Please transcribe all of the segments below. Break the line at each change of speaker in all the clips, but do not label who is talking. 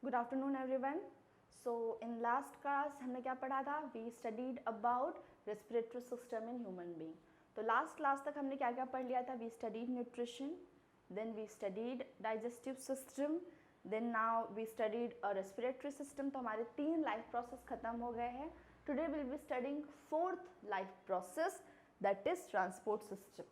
Good afternoon everyone. So in last class हमने क्या पढ़ा था? We studied about respiratory system in human being. तो लास्ट क्लास तक हमने क्या क्या पढ़ लिया था? We studied nutrition, then we studied digestive system, then now we studied respiratory system. तो हमारे 3 लाइफ प्रोसेस खत्म हो गए हैं। Today will be studying 4th life process, that is transport system.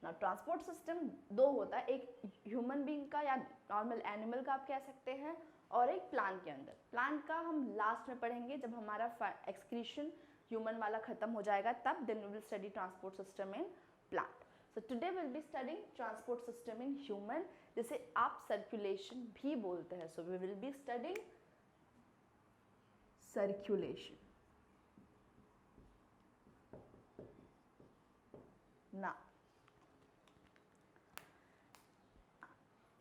ना ट्रांसपोर्ट सिस्टम 2 होता है, एक ह्यूमन बीइंग का या नॉर्मल एनिमल का आप कह सकते हैं, और एक प्लांट के अंदर। प्लांट का हम लास्ट में पढ़ेंगे जब हमारा एक्सक्रीशन ह्यूमन वाला खत्म हो जाएगा, तब then we will study transport system in plant. So today will be studying transport system in human, जिसे आप सर्कुलेशन भी बोलते हैं। So we will be studying circulation. ना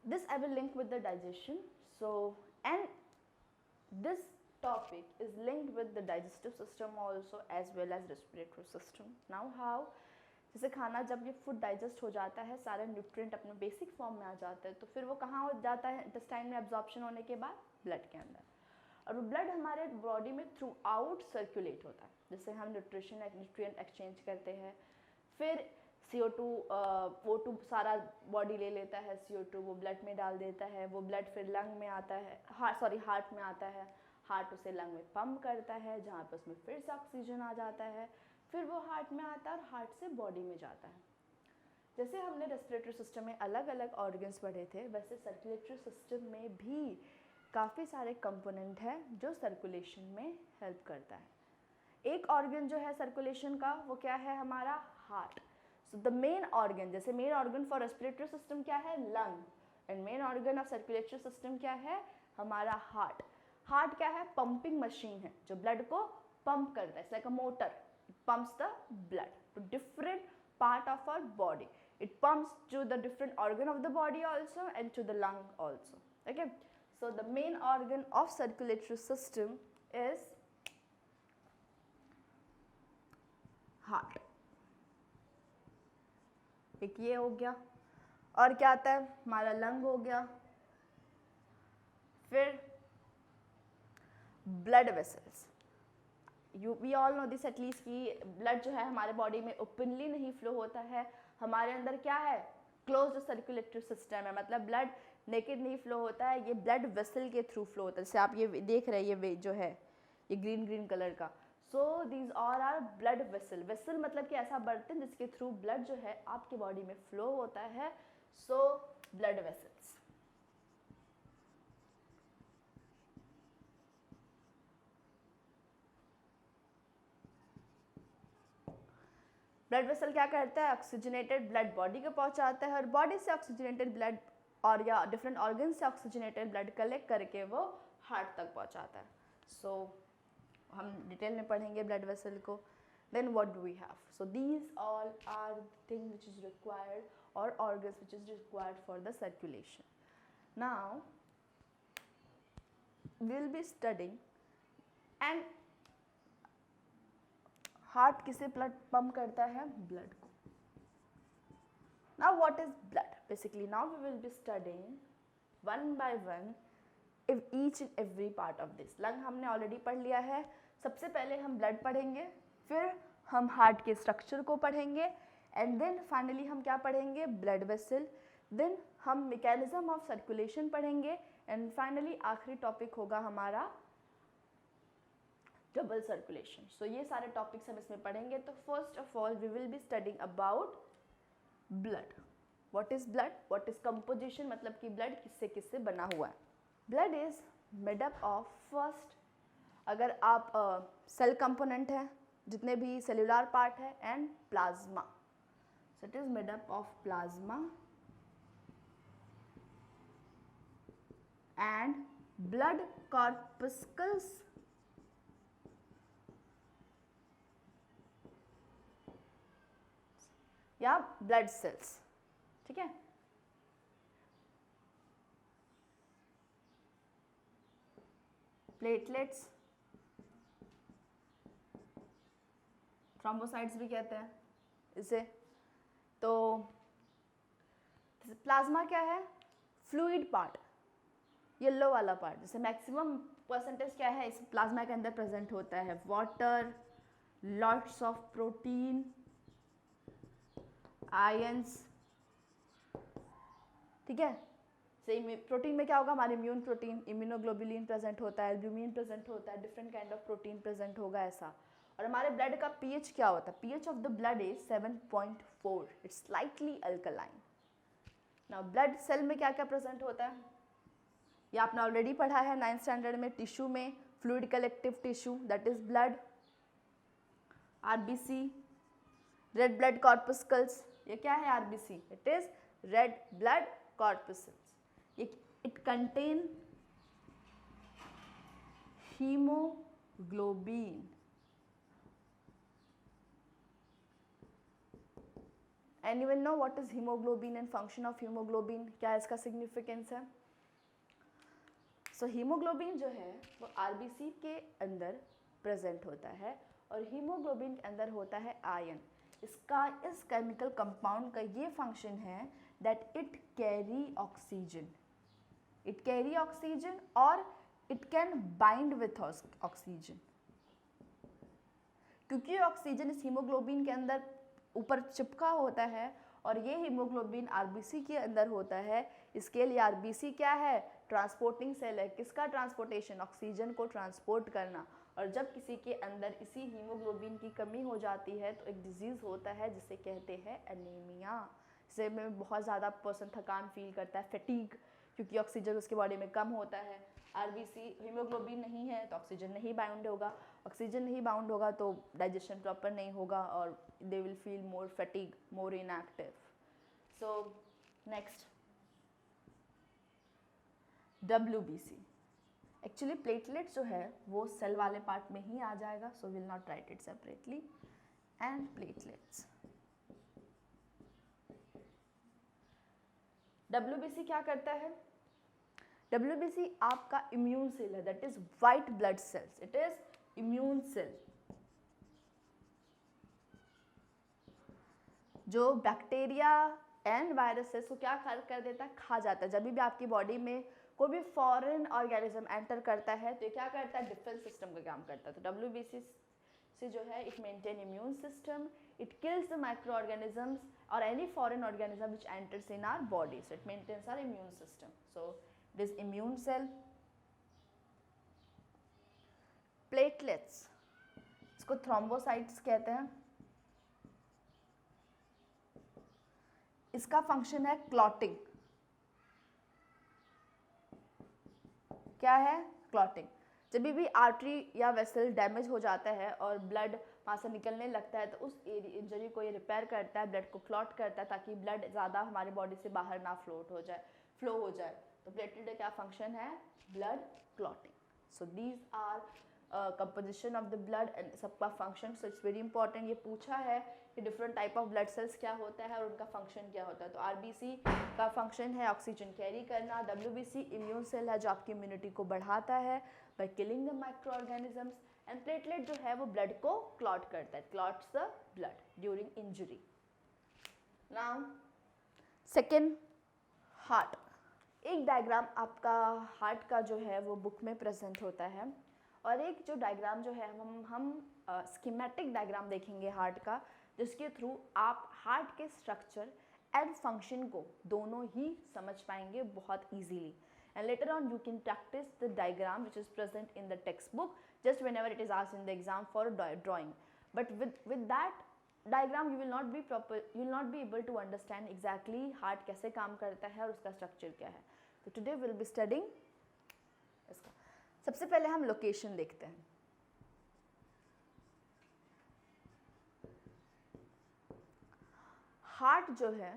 this I will link with the digestion. So and this topic is linked with the digestive system also as well as respiratory system. Now how? जैसे खाना जब ये food digest हो जाता है, सारे nutrient अपने बेसिक फॉर्म में आ जाते हैं, तो फिर वो कहाँ हो जाता है? इंटेस्टाइन में एब्जॉर्प्शन होने के बाद ब्लड के अंदर, और वो ब्लड हमारे बॉडी में थ्रू आउट सर्कुलेट होता है। जैसे हम न्यूट्रिएंट एक्सचेंज करते हैं, फिर CO2 O2 सारा बॉडी ले लेता है, CO2 वो ब्लड में डाल देता है, वो ब्लड फिर लंग में आता है, हार्ट में आता है, हार्ट उसे लंग में पंप करता है, जहाँ पे उसमें फिर से ऑक्सीजन आ जाता है, फिर वो हार्ट में आता है और हार्ट से बॉडी में जाता है। जैसे हमने रेस्पिरेटरी सिस्टम में अलग अलग ऑर्गन्स पढ़े थे, वैसे सर्कुलेटरी सिस्टम में भी काफ़ी सारे कंपोनेंट हैं जो सर्कुलेशन में हेल्प करता है। एक ऑर्गन जो है सर्कुलेशन का, वो क्या है? हमारा heart. So the main organ, जैसे main organ for respiratory system क्या है? Lung. And main organ of circulatory system क्या है? हमारा हार्ट। हार्ट क्या है? पंपिंग मशीन है जो ब्लड को पंप करता है। It's like a motor, it pumps the blood to different part of our body. It pumps to the different organ of the body also and to the lung also. Okay, so the main organ of circulatory system is heart. एक ये हो गया, और क्या आता है? हमारा lung हो गया, फिर blood vessels. We all know this at least कि ब्लड जो है हमारे बॉडी में ओपनली नहीं फ्लो होता है। हमारे अंदर क्या है? क्लोज्ड सर्कुलेटरी सिस्टम है, मतलब ब्लड नेकेड नहीं फ्लो होता है, ये ब्लड वेसल के थ्रू फ्लो होता है। जैसे आप ये देख रहे हैं, ये जो है ये ग्रीन कलर का, so these all are blood vessel. Vessel मतलब कि ऐसा बर्तन जिसके थ्रू ब्लड जो है आपकी बॉडी में फ्लो होता है, so blood vessels. Blood vessel क्या करता है? ऑक्सीजनेटेड ब्लड बॉडी को पहुंचाता है, और बॉडी से ऑक्सीजनेटेड ब्लड और या डिफरेंट ऑर्गन से ऑक्सीजनेटेड ब्लड कलेक्ट करके वो हार्ट तक पहुंचाता है। सो हम डिटेल में पढ़ेंगे ब्लड वेसल को। Then what do we have? So these all are the thing which is required, or organs which is required for the circulation. Now we'll be studying, and heart किसे blood pump करता है? Blood को। Now what is blood? Basically now we will be studying one by one each and every part of this. Lung हमने already पढ़ लिया है। सबसे पहले हम ब्लड पढ़ेंगे, फिर हम हार्ट के स्ट्रक्चर को पढ़ेंगे, एंड देन फाइनली हम क्या पढ़ेंगे? Blood vessel. देन हम मैकेनिज्म ऑफ सर्कुलेशन पढ़ेंगे, एंड फाइनली आखिरी टॉपिक होगा हमारा डबल सर्कुलेशन। सो ये सारे टॉपिक्स हम इसमें पढ़ेंगे। तो first of all we will be studying about blood. What is blood? What is composition, मतलब कि ब्लड किससे किससे बना हुआ है? Blood is made up of first, अगर आप सेल कंपोनेंट है, जितने भी सेलुलर पार्ट है, and plasma. So it is made up of plasma and blood corpuscles या ब्लड सेल्स। ठीक है, प्लेटलेट्स, थ्रोम्बोसाइट्स भी कहते हैं इसे। तो प्लाज्मा क्या है? फ्लूइड पार्ट, येलो वाला पार्ट, जैसे मैक्सिमम परसेंटेज क्या है इस प्लाज्मा के अंदर प्रेजेंट होता है, water, lots of protein, ions, ठीक है। सही, प्रोटीन में क्या होगा, हमारे इम्यून प्रोटीन, इम्यूनोग्लोबुलिन प्रेजेंट होता है, एल्ब्यूमिन प्रेजेंट होता है, different kind of protein present होगा ऐसा। और हमारे ब्लड का पीएच क्या होता है, pH of the blood is 7.4, it's slightly alkaline. Now blood cell में क्या क्या प्रेजेंट होता है, ये आपने ऑलरेडी पढ़ा है 9th स्टैंडर्ड में, टिश्यू में fluid collective tissue that is blood, RBC, red blood corpuscles, ये क्या है RBC, it is red blood corpuscles, it contain hemoglobin, anyone know what is hemoglobin and function of hemoglobin, क्या इसका significance है। so hemoglobin जो है वो RBC के अंदर present होता है और hemoglobin के अंदर होता है आयन। इसका इस केमिकल कंपाउंड का ये फंक्शन है that it carry oxygen, it carry oxygen और it can bind with oxygen, क्योंकि ऑक्सीजन इस हीमोग्लोबिन के अंदर ऊपर चिपका होता है और ये हीमोग्लोबिन आरबीसी के अंदर होता है, इसके लिए आरबीसी क्या है, ट्रांसपोर्टिंग सेल है। किसका ट्रांसपोर्टेशन, ऑक्सीजन को ट्रांसपोर्ट करना। और जब किसी के अंदर इसी हीमोग्लोबिन की कमी हो जाती है तो एक डिजीज़ होता है जिसे कहते हैं एनीमिया। जिसे में बहुत ज़्यादा पर्सन थकान फील करता है, फैटीग, क्योंकि ऑक्सीजन उसके बॉडी में कम होता है। आरबीसी हीमोग्लोबिन नहीं है तो ऑक्सीजन नहीं बाउंड होगा, ऑक्सीजन नहीं बाउंड होगा तो डाइजेशन प्रॉपर नहीं होगा और they will feel more fatigue, more inactive. So next WBC, actually platelets जो है वो सेल वाले पार्ट में ही आ जाएगा, so will not write it separately. And platelets, WBC क्या करता है, WBC आपका इम्यून सेल है, that is white blood cells, it is immune cell, जो बैक्टीरिया एंड वायरसेस को क्या कर देता है, खा जाता है। जब भी आपकी बॉडी में कोई भी फॉरेन ऑर्गेनिज्म एंटर करता है तो ये क्या करता है, डिफेंस सिस्टम का काम करता है। तो WBC से जो है it maintain immune system, it kills the microorganisms or any foreign organism which enters in our body, so it maintains our immune system. So this immune cell, platelets, इसको thrombocytes कहते हैं, इसका फंक्शन है clotting. क्या है, clotting. जब भी artery या वेसल डैमेज हो जाता है और ब्लड वहाँ से निकलने लगता है तो उस इंजरी को ये रिपेयर करता है, ब्लड को क्लॉट करता है ताकि ब्लड ज़्यादा हमारे बॉडी से बाहर ना फ्लो हो जाए। तो प्लेटलेट का क्या फंक्शन है, blood clotting. So these are composition of the blood and सबका function. So it's very important, ये पूछा है कि different type of blood cells क्या होता है और उनका फंक्शन क्या होता है। तो आरबीसी का फंक्शन है ऑक्सीजन कैरी करना, WBC इम्यून सेल है जो आपकी इम्यूनिटी को बढ़ाता है by killing the micro organisms, and platelet जो है वो ब्लड को क्लॉट करता है, clots the blood during injury. Now second, heart. एक डायग्राम आपका हार्ट का जो है वो बुक में प्रेजेंट होता है और एक जो डायग्राम जो है हम स्कीमेटिक डायग्राम देखेंगे हार्ट का, जिसके थ्रू आप हार्ट के स्ट्रक्चर एंड फंक्शन को दोनों ही समझ पाएंगे बहुत easily. And later on you can practice the diagram which is present in the textbook just whenever it is asked in the exam for drawing. But with that diagram you will not be able to understand exactly heart कैसे काम करता है और उसका structure क्या है। तो today we will be studying इसका। सबसे पहले हम लोकेशन देखते हैं। हार्ट जो है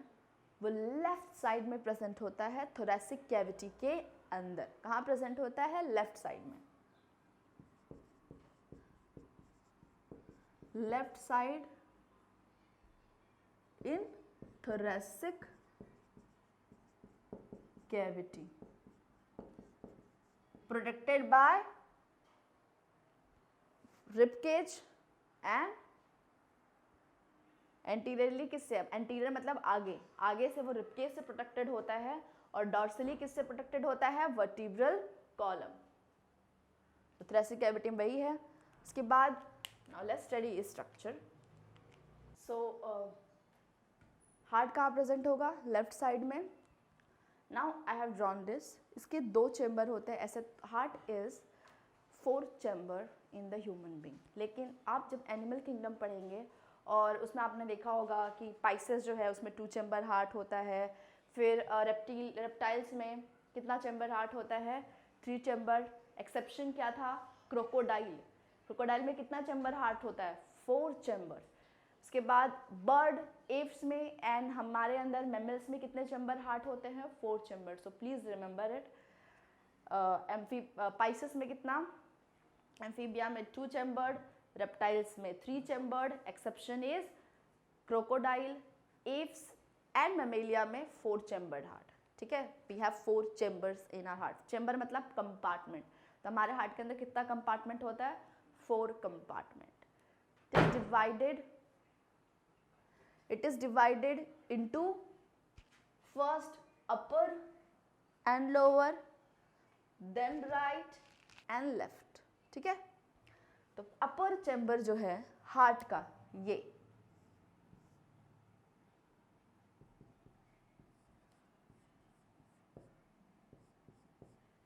वो लेफ्ट साइड में प्रेजेंट होता है, थोरैसिक कैविटी के अंदर। कहाँ प्रेजेंट होता है, लेफ्ट साइड में, left side in thoracic cavity, protected by rib cage and anteriorly किससे, एंटीरियर मतलब आगे, आगे से वो रिबकेज से प्रोटेक्टेड होता है, और डॉर्सली किससे प्रोटेक्टेड होता है, वर्टिब्रल कॉलम। तो थोरेसिक कैविटी में वही है। उसके बाद now let's study structure. So heart कहाँ प्रेजेंट होगा, लेफ्ट साइड में। Now I have drawn this, इसके 2 चेम्बर होते हैं ऐसे। Heart is 4 chamber in the human being, लेकिन आप जब एनिमल किंगडम पढ़ेंगे और उसमें आपने देखा होगा कि पाइसेस जो है उसमें 2 चेम्बर हार्ट होता है, फिर रेप्टाइल्स में कितना चेम्बर हार्ट होता है, 3 चेम्बर। एक्सेप्शन क्या था, क्रोकोडाइल, क्रोकोडाइल में कितना चेम्बर हार्ट होता है, 4 चेम्बर। उसके बाद बर्ड, एप्स में एंड हमारे अंदर मैमल्स में कितने चेम्बर हार्ट होते हैं, 4 chamber. So please remember it. Pisces में कितना, एम्फीबिया में 2 चेम्बर्ड, रेप्टाइल्स में 3 chambered, exception is crocodile, apes and mammalia में 4 चेम्बर्ड हार्ट। ठीक है, we have 4 chambers in our heart. Chamber मतलब कंपार्टमेंट। तो हमारे हार्ट के अंदर कितना कंपार्टमेंट होता है, 4 compartment. It is divided into first upper and lower, then right and left। ठीक है, तो अपर चेम्बर जो है हार्ट का, ये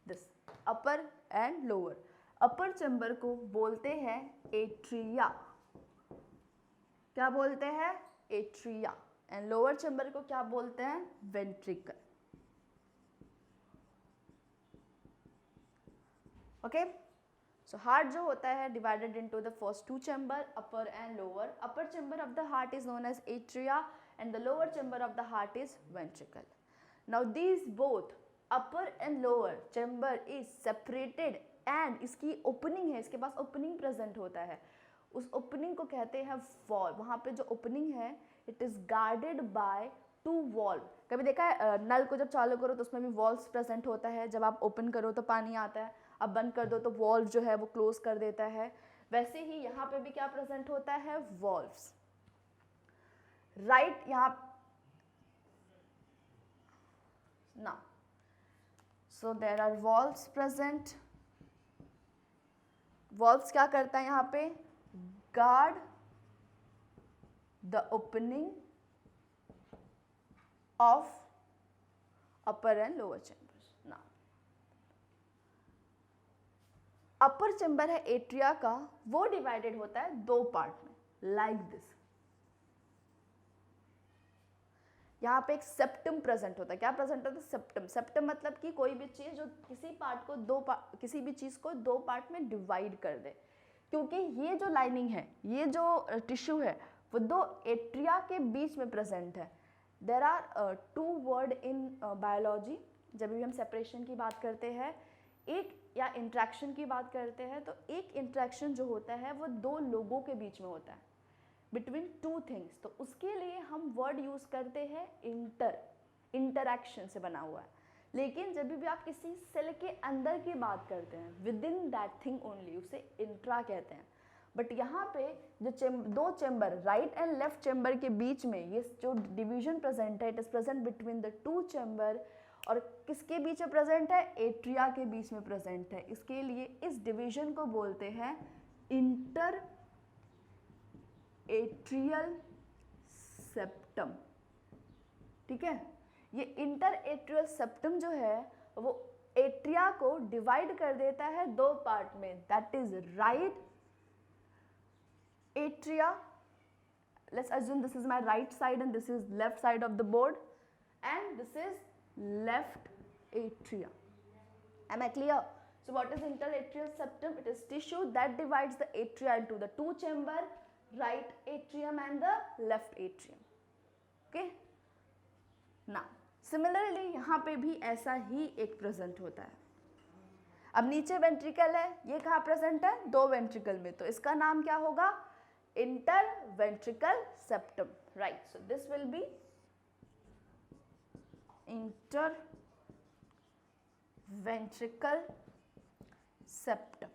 this upper and lower. Upper chamber को बोलते हैं एट्रिया, क्या बोलते हैं, एट्रिया। एंड लोअर चेम्बर को क्या बोलते हैं, वेंट्रिकल। ओके, सो हार्ट जो होता है divided into the first 2 chamber, upper and lower. Upper chamber of the heart is known as atria and the lower chamber of the heart is ventricle. Now these both upper and lower chamber is separated and इसकी opening है, इसके पास opening present होता है, उस opening को कहते हैं valve. वहाँ पे जो ओपनिंग है it is guarded by 2 valve. कभी देखा है नल को जब चालू करो तो उसमें भी वॉल्व्स प्रेजेंट होता है, जब आप ओपन करो तो पानी आता है, अब बंद कर दो तो वॉल्व जो है वो क्लोज कर देता है। वैसे ही यहाँ पे भी क्या प्रेजेंट होता है, वॉल्व्स। राइट, यहाँ ना, so there are valves present. Valves क्या करता है यहाँ पे, guard the opening of upper and lower chambers. Now, upper chamber है एट्रिया का, वो डिवाइडेड होता है 2 पार्ट में, लाइक दिस। यहाँ पे एक सेप्टम प्रेजेंट होता है। क्या प्रेजेंट होता है, सेप्टम। सेप्टम मतलब कि कोई भी चीज जो किसी पार्ट को किसी भी चीज को 2 पार्ट में डिवाइड कर दे। क्योंकि ये जो लाइनिंग है, ये जो टिश्यू है, वो 2 एट्रिया के बीच में प्रेजेंट है। There are 2 word in biology, जब भी हम सेपरेशन की बात करते हैं, एक या इंट्रैक्शन की बात करते हैं, तो एक इंट्रैक्शन जो होता है वो 2 लोगों के बीच में होता है, बिटवीन 2 थिंग्स। तो उसके लिए हम वर्ड यूज करते हैं इंटरैक्शन से बना हुआ है। लेकिन जब भी आप किसी सेल के अंदर की बात करते हैं, with in that thing only, उसे इंट्रा कहते हैं। बट यहाँ पे जो 2 chamber right and left chamber के बीच में ये जो डिवीजन प्रेजेंट है, it is present between the 2 chamber. और किसके बीच में प्रेजेंट है, एट्रिया के बीच में प्रेजेंट है। इसके लिए इस डिवीजन को बोलते हैं इंटर एट्रियल सेप्टम। ठीक है, ये इंटर एट्रियल सेप्टम जो है वो एट्रिया को डिवाइड कर देता है 2 पार्ट में, that is right atria. Let's assume this is my right side and this is left side of the board, and this is left atria. Am I clear? So what is interatrial septum? It is tissue that divides the atria into the 2 chamber, right atrium and the left atrium. Okay? Now, similarly यहाँ पे भी ऐसा ही एक present होता है। अब नीचे ventricle है, ये कहाँ प्रेजेंट है, 2 वेंट्रिकल में, तो इसका नाम क्या होगा, interventricle septum, right? So this will be interventricle septum.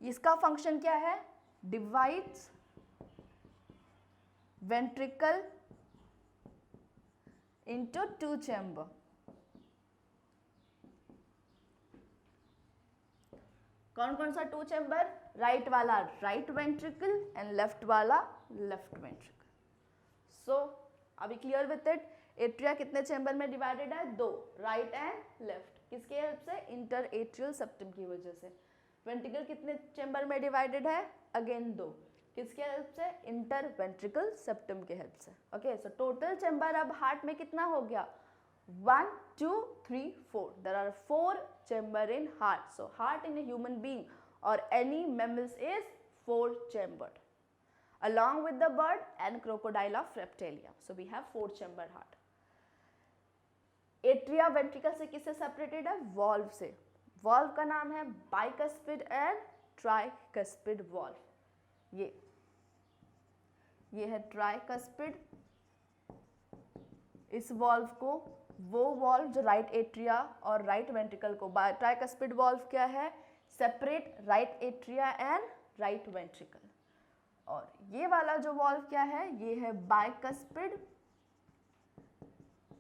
इसका फंक्शन क्या है, divides ventricle into two chamber. कौन कौन सा टू चैम्बर? राइट वाला राइट वेंट्रिकल एंड लेफ्ट वाला लेफ्ट वेंट्रिकल. सो अभी क्लियर विथ इट. एट्रिया कितने चैम्बर में डिवाइडेड है? दो, राइट एंड लेफ्ट. किसके हेल्प से? इंटर एट्रियल सेप्टम की वजह से. वेंट्रिकल कितने चैम्बर में डिवाइडेड है? अगेन दो. किसके हेल्प से? इंटर वेंट्रिकल सेप्टम के हेल्प से. ओके, सो टोटल चैम्बर अब हार्ट में कितना हो गया? 1, 2, 3, 4. There are 4 chamber in heart. So heart in a human being or any mammals is 4 chambered, along with the bird and crocodile of reptilia. So we have 4 chamber heart. Atria ventricle से किससे separated है? Valve से. Valve का नाम है bicuspid and tricuspid valve. ये है tricuspid. इस valve को, वो वॉल्व जो राइट एट्रिया और राइट वेंट्रिकल को, ट्राइकस्पिड वॉल्व क्या है? Separate right atria and right ventricle. और ये वाला जो वॉल्व क्या है? ये है बाइकस्पिड,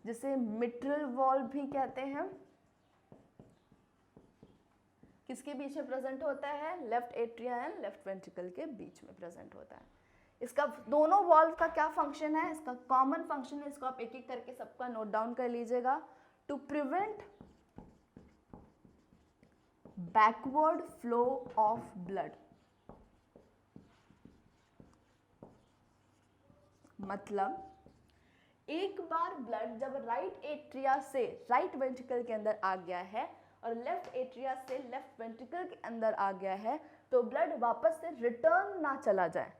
जिसे मिट्रल वॉल्व भी कहते हैं. किसके बीच में प्रेजेंट होता है? Left atria and left ventricle के बीच में प्रेजेंट होता है. इसका दोनों वॉल्व का क्या फंक्शन है? इसका कॉमन फंक्शन है, इसको आप एक एक करके सबका नोट डाउन कर लीजिएगा. To prevent backward flow of blood. मतलब एक बार ब्लड जब राइट एट्रिया से राइट वेंट्रिकल के अंदर आ गया है और लेफ्ट एट्रिया से लेफ्ट वेंट्रिकल के अंदर आ गया है, तो ब्लड वापस से रिटर्न ना चला जाए,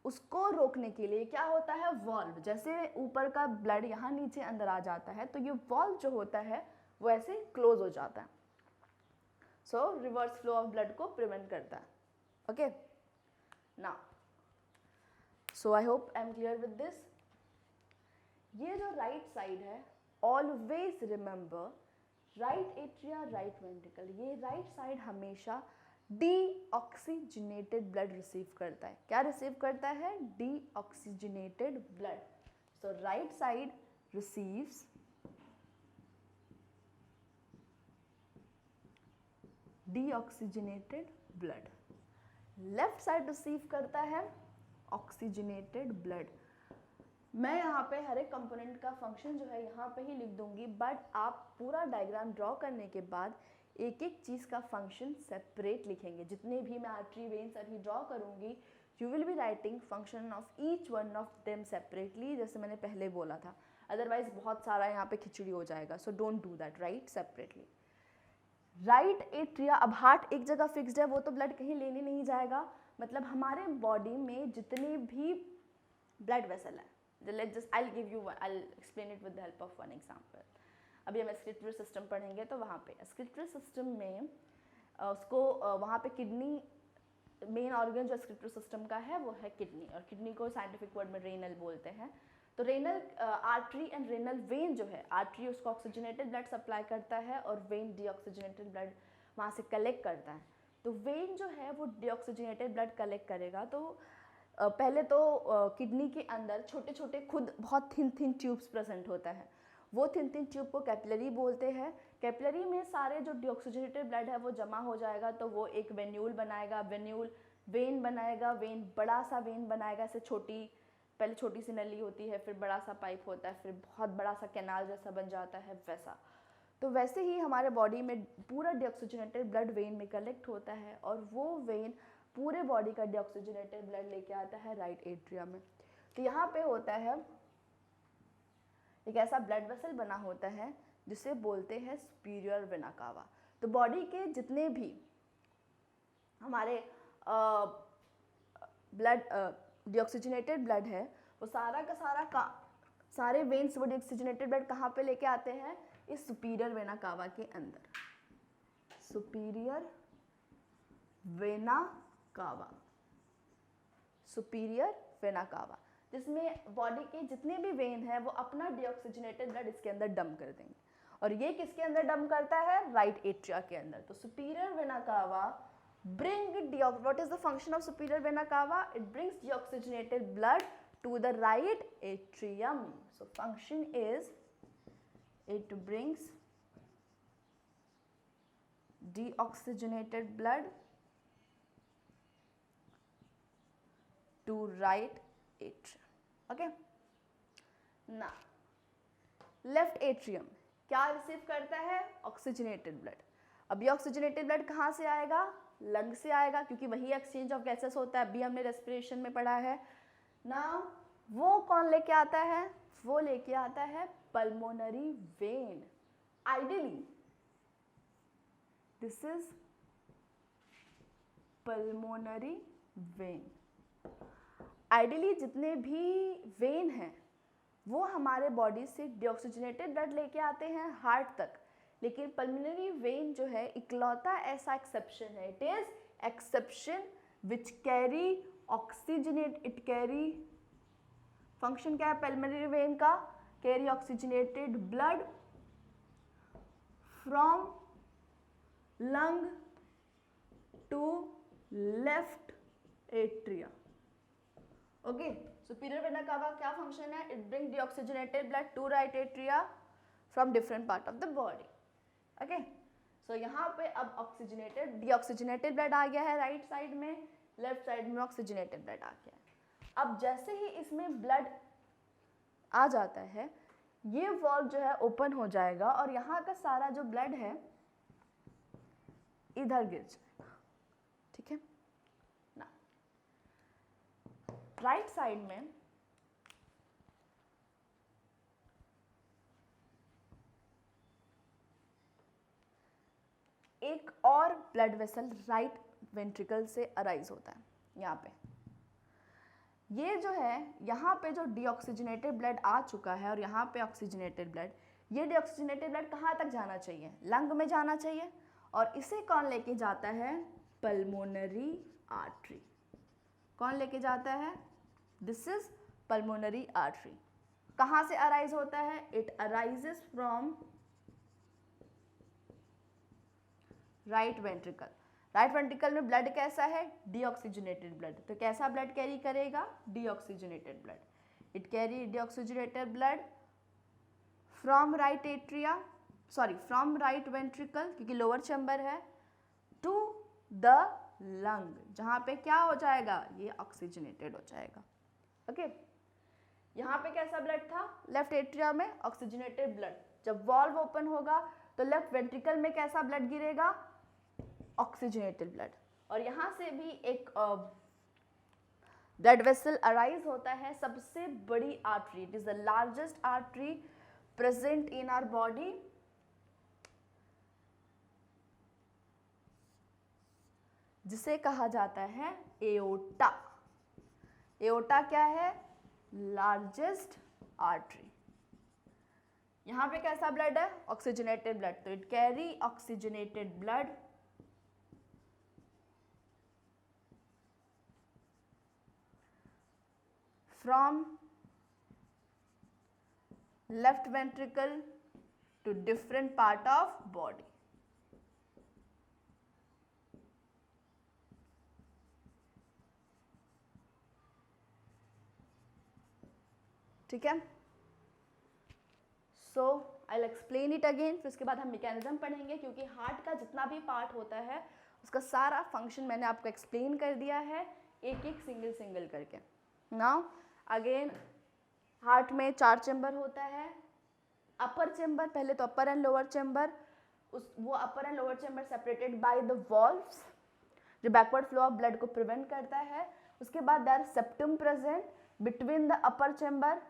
उसको रोकने के लिए क्या होता है? वॉल्व. जैसे ऊपर का ब्लड यहाँ नीचे अंदर आ जाता है, तो ये वॉल्व जो होता है वो ऐसे क्लोज हो जाता है. So reverse flow of blood को प्रिवेंट करता है. Okay, now so I hope I am clear with this. ये जो राइट साइड है, always remember right atria right ventricle, ये राइट साइड हमेशा डीऑक्सीजनेटेड ब्लड रिसीव करता है. क्या रिसीव करता है? Deoxygenated blood. So right side receives deoxygenated blood, left side receive करता है ऑक्सीजनेटेड ब्लड. मैं यहाँ पे हर एक कंपोनेंट का फंक्शन जो है यहाँ पे ही लिख दूंगी, बट आप पूरा डायग्राम ड्रॉ करने के बाद एक एक चीज़ का फंक्शन सेपरेट लिखेंगे. जितने भी मैं आर्टरी वेन्स अभी ड्रॉ करूँगी, you will be writing function of each one of them separately, जैसे मैंने पहले बोला था. अदरवाइज बहुत सारा यहाँ पे खिचड़ी हो जाएगा. So don't do that, right separately. Right atria, अब हार्ट एक जगह फिक्स्ड है, वो तो ब्लड कहीं लेने नहीं जाएगा. मतलब हमारे बॉडी में जितने भी ब्लड वेसल है, let's just I'll explain it with the help of one example. अभी हम एक्सक्रीटरी सिस्टम पढ़ेंगे, तो वहाँ पे एक्सक्रीटरी सिस्टम में उसको वहाँ पे किडनी, मेन ऑर्गन जो एक्सक्रीटरी सिस्टम का है वो है किडनी, और किडनी को साइंटिफिक वर्ड में रेनल बोलते हैं. तो renal artery and renal vein जो है, आर्टरी उसको ऑक्सीजनेटेड ब्लड सप्लाई करता है और वेन डीऑक्सीजनेटेड ब्लड वहाँ से कलेक्ट करता है. तो वेन जो है वो डीऑक्सीजनेटेड ब्लड कलेक्ट करेगा. तो पहले तो किडनी के अंदर छोटे छोटे खुद बहुत थिन ट्यूब्स प्रेजेंट होता है. वो थिन ट्यूब को कैपिलरी बोलते हैं. कैपिलरी में सारे जो डीऑक्सीजनेटेड ब्लड है वो जमा हो जाएगा, तो वो एक वेन्यूल बनाएगा, वेन्यूल वेन बनाएगा, वेन बड़ा सा वेन बनाएगा. ऐसे छोटी, पहले छोटी सी नली होती है, फिर बड़ा सा पाइप होता है, फिर बहुत बड़ा सा कैनाल जैसा बन जाता है, वैसा. तो वैसे ही हमारे बॉडी में पूरा डीऑक्सीजनेटेड ब्लड वेन में कलेक्ट होता है, और वो वेन पूरे बॉडी का डीऑक्सीजनेटेड ब्लड लेके आता है राइट एट्रिया में. तो यहाँ पे होता है एक ऐसा ब्लड वेसल बना होता है जिसे बोलते हैं सुपीरियर वेना कावा. तो बॉडी के जितने भी हमारे ब्लड डीऑक्सीजनेटेड ब्लड है, वो सारा का सारा सारे वेन्स वो डीऑक्सीजनेटेड ब्लड कहाँ पे लेके आते हैं? इस सुपीरियर वेना कावा के अंदर. सुपीरियर वेना कावा, सुपीरियर वेना कावा, जिसमें बॉडी के जितने भी वेन है वो अपना डीऑक्सीजनेटेड ब्लड इसके अंदर डंप कर देंगे. और ये किसके अंदर डंप करता है? राइट एट्रिया के अंदर. तो सुपीरियर वेना कावा bring what is the function of superior vena कावा? It brings deoxygenated blood to the right atrium. So function is it brings deoxygenated blood to right atrium. Okay. Now left atrium क्या receive करता है? Oxygenated blood. अब ये oxygenated blood कहाँ से आएगा? Lung से आएगा, क्योंकि वही एक्सचेंज ऑफ गैसेस होता है, अभी हमने रेस्पिरेशन में पढ़ा है ना. वो कौन लेके आता है? वो लेके आता है pulmonary when. Ideally this is pulmonary vein. Ideally जितने भी वेन हैं वो हमारे बॉडी से डीऑक्सीजनेटेड ब्लड लेके आते हैं हार्ट तक, लेकिन पल्मोनरी वेन जो है इकलौता ऐसा एक्सेप्शन है. It is exception which carry oxygenate, it carry, function क्या है पल्मोनरी वेन का? Carry oxygenated blood from lung to left atria. Okay. Superior vena cava क्या फंक्शन है? It bring deoxygenated blood to right atria from different part of the body. Okay. So यहाँ पे अब oxygenated deoxygenated blood आ गया है right side में, left side में ऑक्सीजनेटेड ब्लड आ गया है. अब जैसे ही इसमें ब्लड आ जाता है ये वॉल्व जो है ओपन हो जाएगा और यहाँ का सारा जो ब्लड है इधर गिर जाएगा. ठीक है ना. राइट साइड में एक और ब्लड वेसल राइट वेंट्रिकल से अराइज होता है. यहाँ पे ये जो है, यहाँ पे जो डीऑक्सीजनेटेड ब्लड आ चुका है और यहाँ पे ऑक्सीजनेटेड ब्लड, ये डीऑक्सीजनेटेड ब्लड कहाँ तक जाना चाहिए? लंग में जाना चाहिए. और इसे कौन लेके जाता है? Pulmonary artery. कौन लेके जाता है? This is pulmonary artery. कहाँ से अराइज होता है? It arises from right ventricle. Right ventricle में ब्लड कैसा है? Deoxygenated blood. तो कैसा ब्लड कैरी करेगा? Deoxygenated blood. It carry deoxygenated blood from right atria, sorry from right ventricle क्योंकि लोअर चैम्बर है, टू द लंग, जहाँ पे क्या हो जाएगा? ये ऑक्सीजनेटेड हो जाएगा. ओके. यहाँ पे कैसा ब्लड था? लेफ्ट एट्रिया में ऑक्सीजनेटेड ब्लड. जब वॉल्व ओपन होगा तो लेफ्ट वेंट्रिकल में कैसा ब्लड गिरेगा? Oxygenated blood. और यहाँ से भी एक ब्लड वेसल अराइज होता है, सबसे बड़ी artery. It is the largest artery present in our body. जिसे कहा जाता है एओर्टा. एओर्टा क्या है? Largest artery. यहाँ पे कैसा ब्लड है? Oxygenated blood. तो it carry oxygenated blood from left ventricle to different part of body. ठीक है. So I will explain it again. फिर उसके बाद हम मैकेनिज्म पढ़ेंगे, क्योंकि हार्ट का जितना भी पार्ट होता है उसका सारा फंक्शन मैंने आपको एक्सप्लेन कर दिया है एक एक सिंगल सिंगल करके. नाउ अगेन हार्ट में 4 चैम्बर होता है. अपर चैम्बर, पहले तो अपर एंड लोअर चैम्बर, वो upper and lower chamber separated by the valves जो बैकवर्ड फ्लो ऑफ ब्लड को प्रिवेंट करता है. उसके बाद there septum present between the upper chamber.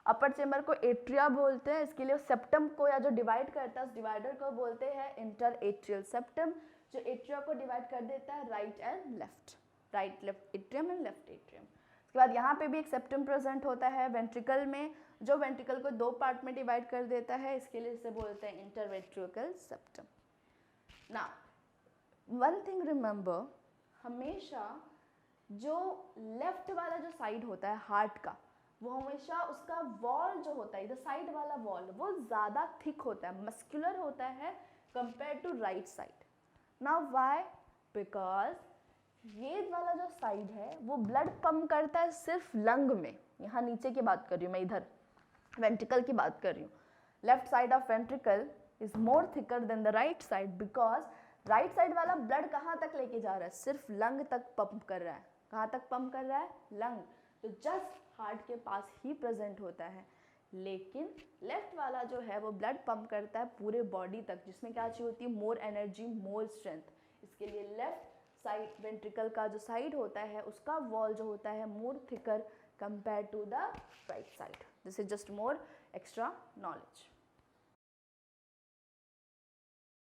Upper chamber को एट्रिया बोलते हैं, इसके लिए सेप्टम को या जो डिवाइड करता है उस डिवाइडर को बोलते हैं इंटर एट्रियल सेप्टम, जो एट्रिया को डिवाइड कर देता है right and left, right left atrium and left atrium. उसके बाद यहाँ पे भी एक सेप्टम प्रेजेंट होता है वेंट्रिकल में, जो वेंट्रिकल को 2 पार्ट में डिवाइड कर देता है, इसके लिए इसे बोलते हैं interventricular septum. Now one thing remember, हमेशा जो लेफ्ट वाला जो साइड होता है हार्ट का, वो हमेशा उसका वॉल जो होता है, इधर साइड वाला वॉल, वो ज़्यादा थिक होता है, मस्कुलर होता है compare to right side. Now why? Because ये वाला जो साइड है वो ब्लड पंप करता है सिर्फ लंग में, यहाँ नीचे की बात कर रही हूँ मैं, इधर वेंट्रिकल की बात कर रही हूँ. Left side of ventricle is more thicker than the right side because right side वाला ब्लड कहाँ तक लेके जा रहा है, सिर्फ लंग तक पंप कर रहा है. कहाँ तक पंप कर रहा है, लंग. तो जस्ट हार्ट के पास ही प्रेजेंट होता है. लेकिन लेफ्ट वाला जो है वो ब्लड पंप करता है पूरे बॉडी तक, जिसमें क्या चाहिए होती है, मोर एनर्जी, मोर स्ट्रेंथ. इसके लिए लेफ्ट साइड वेंट्रिकल का जो साइड होता है उसका वॉल जो होता है more thicker compare to the right side. This is just more extra knowledge.